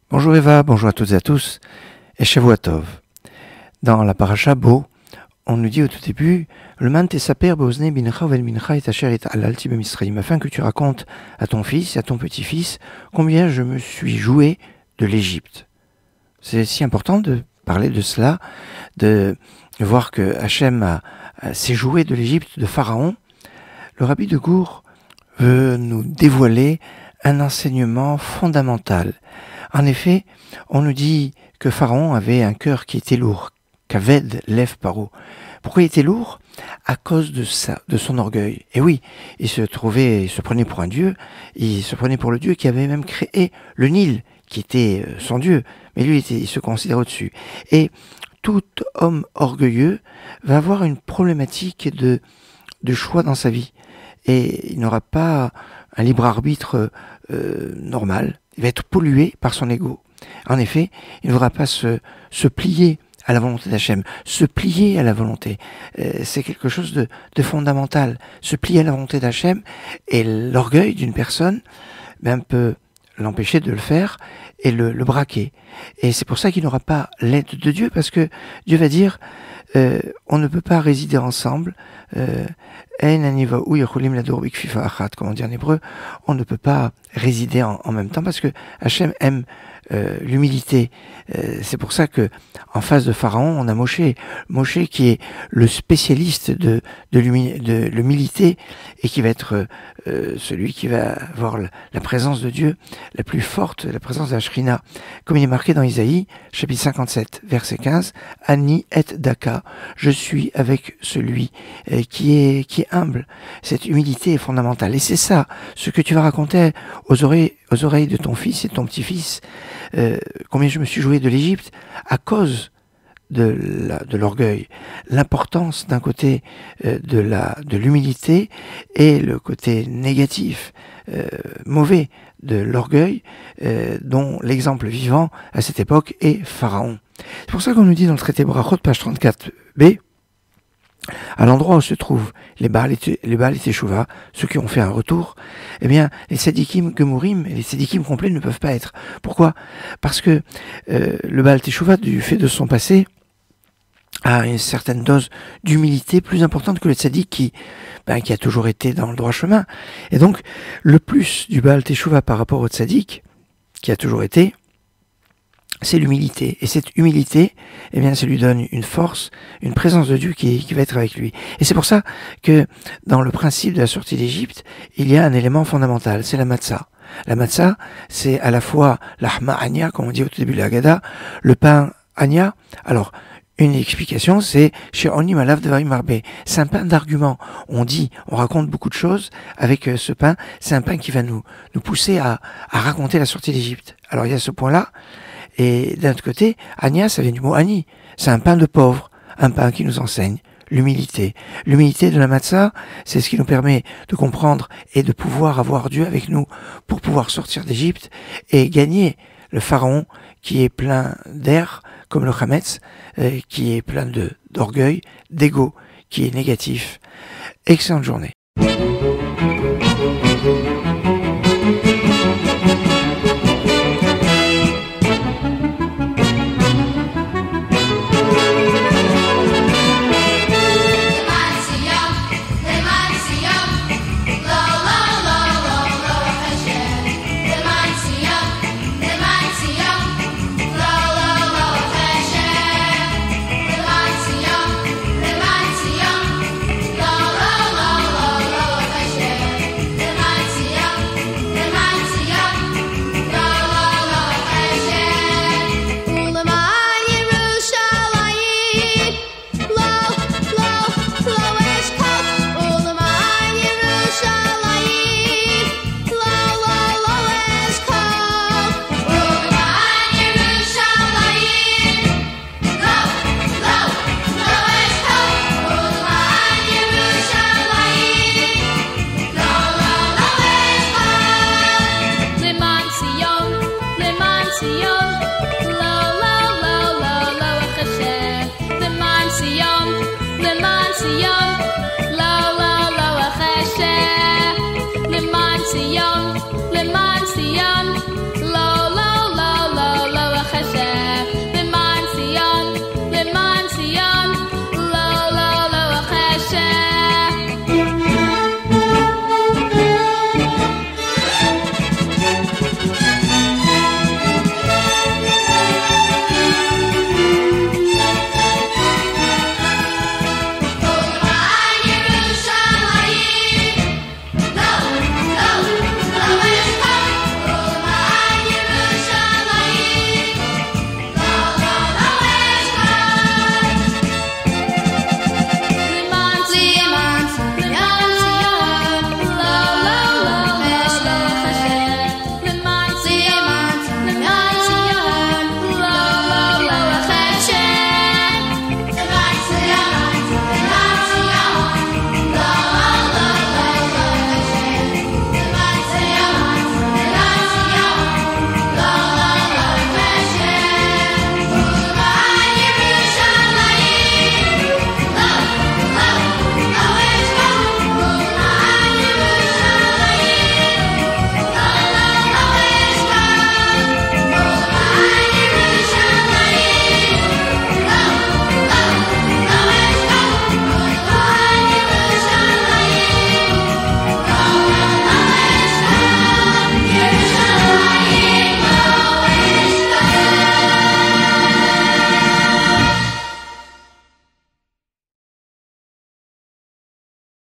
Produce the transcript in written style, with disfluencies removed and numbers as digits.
Bonjour Eva, bonjour à toutes et à tous, et Shavua Tov. Dans la paracha Bo, on nous dit au tout début, le man tesaper beozne bincha vel mincha et asher et alalti bemisraïm, afin que tu racontes à ton fils et à ton petit-fils combien je me suis joué de l'Égypte. C'est si important de parler de cela, de voir que Hachem s'est joué de l'Égypte, de Pharaon. Le rabbi de Gour veut nous dévoiler un enseignement fondamental. En effet, on nous dit que Pharaon avait un cœur qui était lourd, qu'Aved lève paro. Pourquoi il était lourd? À cause de son orgueil. Et oui, il se prenait pour un dieu, il se prenait pour le dieu qui avait même créé le Nil, qui était son dieu, mais lui il se considère au-dessus. Et tout homme orgueilleux va avoir une problématique de choix dans sa vie. Et il n'aura pas un libre arbitre normal. Il va être pollué par son ego. En effet, il ne voudra pas se plier à la volonté d'Hachem, se plier à la volonté. C'est quelque chose de fondamental. Se plier à la volonté d'Hachem, et l'orgueil d'une personne peut l'empêcher de le faire et le braquer. Et c'est pour ça qu'il n'aura pas l'aide de Dieu, parce que Dieu va dire on ne peut pas résider ensemble. Comme on dit en hébreu, on ne peut pas résider en même temps, parce que Hachem aime l'humilité. C'est pour ça que en face de Pharaon, on a Moshe qui est le spécialiste de l'humilité, et qui va être celui qui va avoir la présence de Dieu la plus forte, la présence de la Shrina, comme il est marqué dans Isaïe, chapitre 57, verset 15, Ani et Daka, je suis avec celui qui est humble. Cette humilité est fondamentale, et c'est ça ce que tu vas raconter aux oreilles de ton fils et de ton petit-fils. Combien je me suis joué de l'Égypte à cause de l'orgueil, l'importance d'un côté de l'humilité, et le côté négatif, mauvais de l'orgueil, dont l'exemple vivant à cette époque est Pharaon. C'est pour ça qu'on nous dit dans le traité Brachot, page 34b, à l'endroit où se trouvent les Baal et Teshuvah, ceux qui ont fait un retour, eh bien, les Tzadikim Gemurim et les Tzadikim complets ne peuvent pas être. Pourquoi? Parce que le Baal Teshuvah, du fait de son passé, a une certaine dose d'humilité plus importante que le Tzadik qui a toujours été dans le droit chemin. Et donc, le plus du Baal Teshuvah par rapport au Tzadik, qui a toujours été, c'est l'humilité. Et cette humilité, eh bien, ça lui donne une force, une présence de Dieu qui va être avec lui. Et c'est pour ça que dans le principe de la sortie d'Égypte, il y a un élément fondamental, c'est la matzah. La matzah, c'est à la fois l'ahma anya, comme on dit au tout début de la Haggadah, le pain anya. Alors, une explication, c'est chez Onim Alav Devarim Marbe. C'est un pain d'argument. On raconte beaucoup de choses avec ce pain. C'est un pain qui va nous pousser à raconter la sortie d'Égypte. Alors, il y a ce point-là. Et d'un autre côté, Anya, ça vient du mot Ani. C'est un pain de pauvre, un pain qui nous enseigne l'humilité. L'humilité de la matzah, c'est ce qui nous permet de comprendre et de pouvoir avoir Dieu avec nous pour pouvoir sortir d'Égypte et gagner le Pharaon qui est plein d'air, comme le Hametz, qui est plein d'orgueil, d'ego, qui est négatif. Excellente journée. Sion,